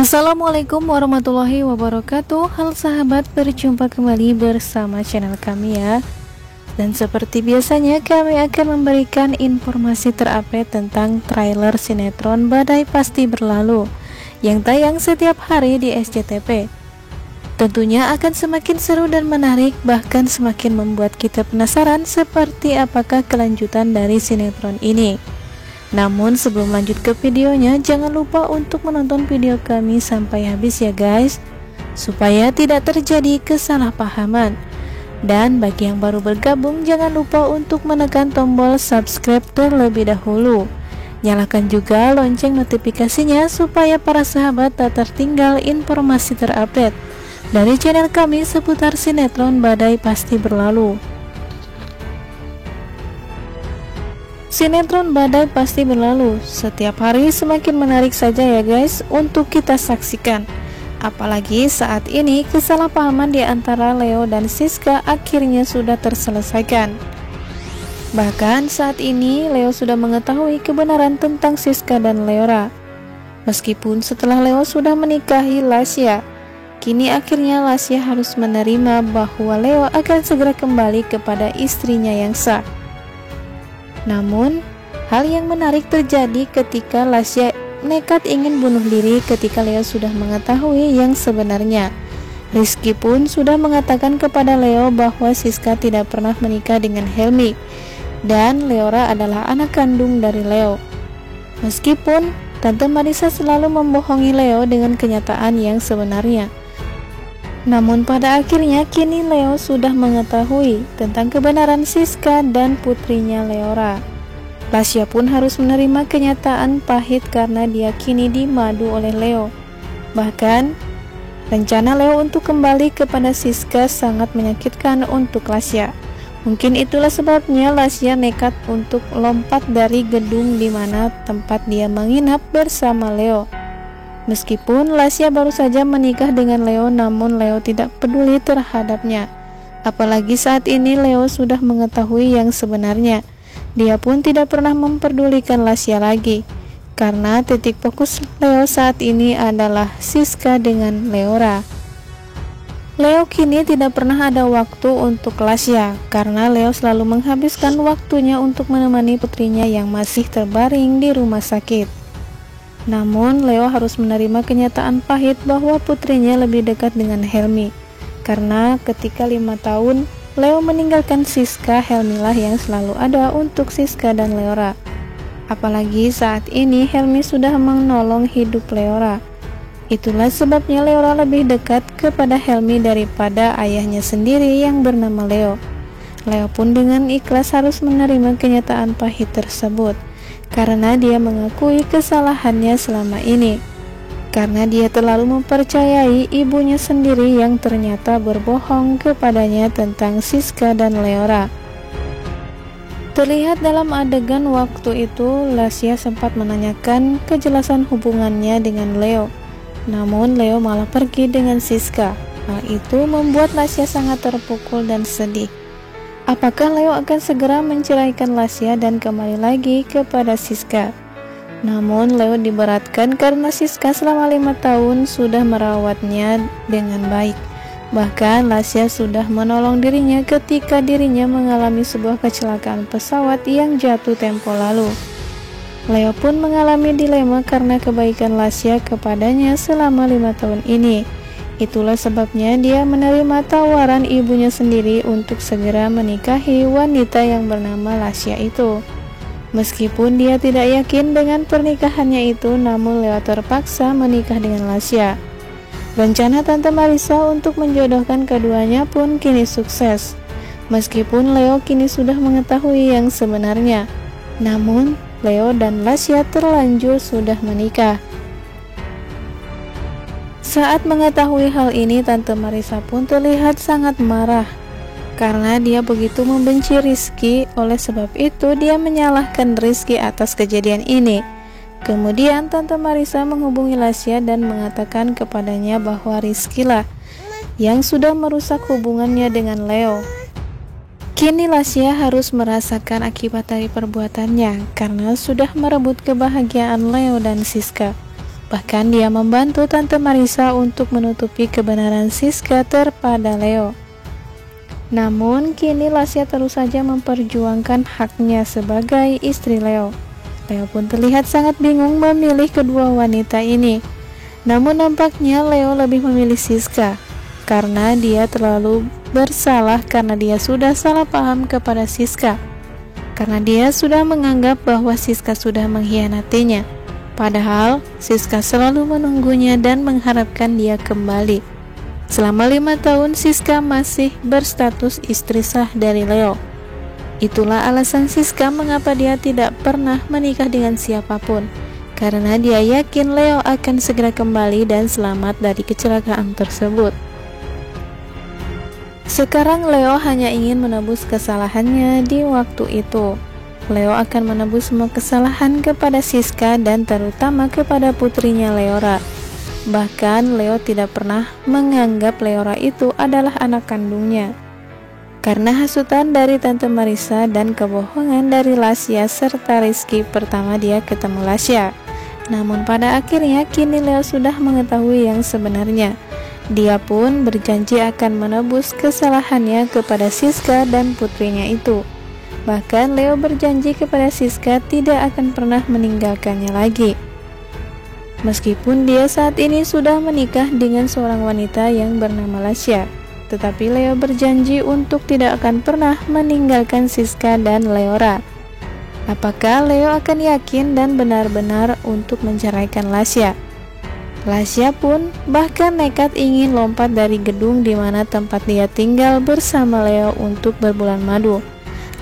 Assalamualaikum warahmatullahi wabarakatuh. Halo sahabat, berjumpa kembali bersama channel kami ya. Dan seperti biasanya kami akan memberikan informasi terupdate tentang trailer sinetron Badai Pasti Berlalu yang tayang setiap hari di SCTV. Tentunya akan semakin seru dan menarik, bahkan semakin membuat kita penasaran seperti apakah kelanjutan dari sinetron ini. Namun sebelum lanjut ke videonya, jangan lupa untuk menonton video kami sampai habis ya guys, supaya tidak terjadi kesalahpahaman. Dan bagi yang baru bergabung, jangan lupa untuk menekan tombol subscribe terlebih dahulu. Nyalakan juga lonceng notifikasinya supaya para sahabat tak tertinggal informasi terupdate dari channel kami seputar sinetron Badai Pasti Berlalu. Sinetron Badai Pasti Berlalu setiap hari semakin menarik saja ya guys untuk kita saksikan. Apalagi saat ini kesalahpahaman di antara Leo dan Siska akhirnya sudah terselesaikan. Bahkan saat ini Leo sudah mengetahui kebenaran tentang Siska dan Leora. Meskipun setelah Leo sudah menikahi Lasya, kini akhirnya Lasya harus menerima bahwa Leo akan segera kembali kepada istrinya yang sah. Namun, hal yang menarik terjadi ketika Lasya nekat ingin bunuh diri ketika Leo sudah mengetahui yang sebenarnya. Rizky pun sudah mengatakan kepada Leo bahwa Siska tidak pernah menikah dengan Helmi dan Leora adalah anak kandung dari Leo. Meskipun Tante Marissa selalu membohongi Leo dengan kenyataan yang sebenarnya. Namun pada akhirnya kini Leo sudah mengetahui tentang kebenaran Siska dan putrinya Leora. Lasya pun harus menerima kenyataan pahit karena dia kini dimadu oleh Leo. Bahkan rencana Leo untuk kembali kepada Siska sangat menyakitkan untuk Lasya. Mungkin itulah sebabnya Lasya nekat untuk lompat dari gedung di mana tempat dia menginap bersama Leo. Meskipun Lasya baru saja menikah dengan Leo, namun Leo tidak peduli terhadapnya. Apalagi saat ini Leo sudah mengetahui yang sebenarnya. Dia pun tidak pernah memperdulikan Lasya lagi, karena titik fokus Leo saat ini adalah Siska dengan Leora. Leo kini tidak pernah ada waktu untuk Lasya, karena Leo selalu menghabiskan waktunya untuk menemani putrinya yang masih terbaring di rumah sakit. Namun Leo harus menerima kenyataan pahit bahwa putrinya lebih dekat dengan Helmi, karena ketika 5 tahun Leo meninggalkan Siska, Helmilah yang selalu ada untuk Siska dan Leora. Apalagi saat ini Helmi sudah menolong hidup Leora. Itulah sebabnya Leora lebih dekat kepada Helmi daripada ayahnya sendiri yang bernama Leo. Leo pun dengan ikhlas harus menerima kenyataan pahit tersebut, karena dia mengakui kesalahannya selama ini, karena dia terlalu mempercayai ibunya sendiri yang ternyata berbohong kepadanya tentang Siska dan Leora. Terlihat dalam adegan waktu itu Lasya sempat menanyakan kejelasan hubungannya dengan Leo, namun Leo malah pergi dengan Siska. Hal itu membuat Lasya sangat terpukul dan sedih. Apakah Leo akan segera menceraikan Lasya dan kembali lagi kepada Siska? Namun Leo diberatkan karena Siska selama 5 tahun sudah merawatnya dengan baik. Bahkan Lasya sudah menolong dirinya ketika dirinya mengalami sebuah kecelakaan pesawat yang jatuh tempo lalu. Leo pun mengalami dilema karena kebaikan Lasya kepadanya selama 5 tahun ini. Itulah sebabnya dia menerima tawaran ibunya sendiri untuk segera menikahi wanita yang bernama Lasya itu. Meskipun dia tidak yakin dengan pernikahannya itu, namun Leo terpaksa menikah dengan Lasya. Rencana Tante Marissa untuk menjodohkan keduanya pun kini sukses. Meskipun Leo kini sudah mengetahui yang sebenarnya, namun Leo dan Lasya terlanjur sudah menikah. Saat mengetahui hal ini, Tante Marissa pun terlihat sangat marah karena dia begitu membenci Rizky. Oleh sebab itu dia menyalahkan Rizky atas kejadian ini. Kemudian Tante Marissa menghubungi Lasya dan mengatakan kepadanya bahwa Rizky lah yang sudah merusak hubungannya dengan Leo. Kini Lasya harus merasakan akibat dari perbuatannya karena sudah merebut kebahagiaan Leo dan Siska. Bahkan dia membantu Tante Marissa untuk menutupi kebenaran Siska terhadap Leo. Namun kini Lasya terus saja memperjuangkan haknya sebagai istri Leo. Leo pun terlihat sangat bingung memilih kedua wanita ini. Namun nampaknya Leo lebih memilih Siska karena dia terlalu bersalah karena dia sudah salah paham kepada Siska. Karena dia sudah menganggap bahwa Siska sudah mengkhianatinya. Padahal Siska selalu menunggunya dan mengharapkan dia kembali. Selama 5 tahun Siska masih berstatus istri sah dari Leo. Itulah alasan Siska mengapa dia tidak pernah menikah dengan siapapun, karena dia yakin Leo akan segera kembali dan selamat dari kecelakaan tersebut. Sekarang Leo hanya ingin menebus kesalahannya di waktu itu. Leo akan menebus semua kesalahan kepada Siska dan terutama kepada putrinya Leora. Bahkan Leo tidak pernah menganggap Leora itu adalah anak kandungnya. Karena hasutan dari Tante Marissa dan kebohongan dari Lasya serta Rizky pertama dia ketemu Lasya. Namun pada akhirnya kini Leo sudah mengetahui yang sebenarnya. Dia pun berjanji akan menebus kesalahannya kepada Siska dan putrinya itu. Bahkan Leo berjanji kepada Siska tidak akan pernah meninggalkannya lagi. Meskipun dia saat ini sudah menikah dengan seorang wanita yang bernama Lasya, tetapi Leo berjanji untuk tidak akan pernah meninggalkan Siska dan Leora. Apakah Leo akan yakin dan benar-benar untuk menceraikan Lasya? Lasya pun bahkan nekat ingin lompat dari gedung di mana tempat dia tinggal bersama Leo untuk berbulan madu.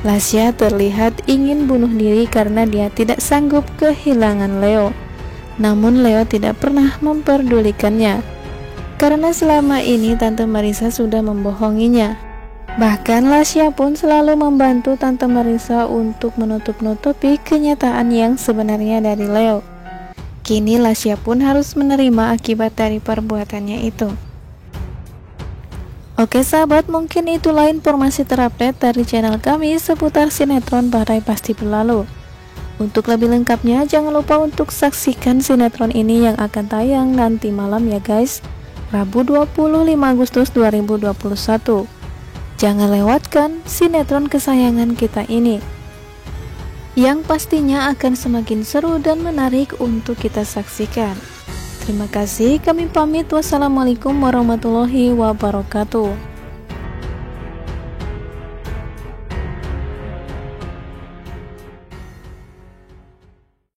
Lasya terlihat ingin bunuh diri karena dia tidak sanggup kehilangan Leo. Namun Leo tidak pernah memperdulikannya, karena selama ini Tante Marissa sudah membohonginya. Bahkan Lasya pun selalu membantu Tante Marissa untuk menutup-nutupi kenyataan yang sebenarnya dari Leo. Kini Lasya pun harus menerima akibat dari perbuatannya itu. Oke sahabat, mungkin itulah informasi terupdate dari channel kami seputar sinetron Badai Pasti Berlalu. Untuk lebih lengkapnya jangan lupa untuk saksikan sinetron ini yang akan tayang nanti malam ya guys, Rabu 25 Agustus 2021. Jangan lewatkan sinetron kesayangan kita ini, yang pastinya akan semakin seru dan menarik untuk kita saksikan. Terima kasih, kami pamit. Wassalamualaikum warahmatullahi wabarakatuh.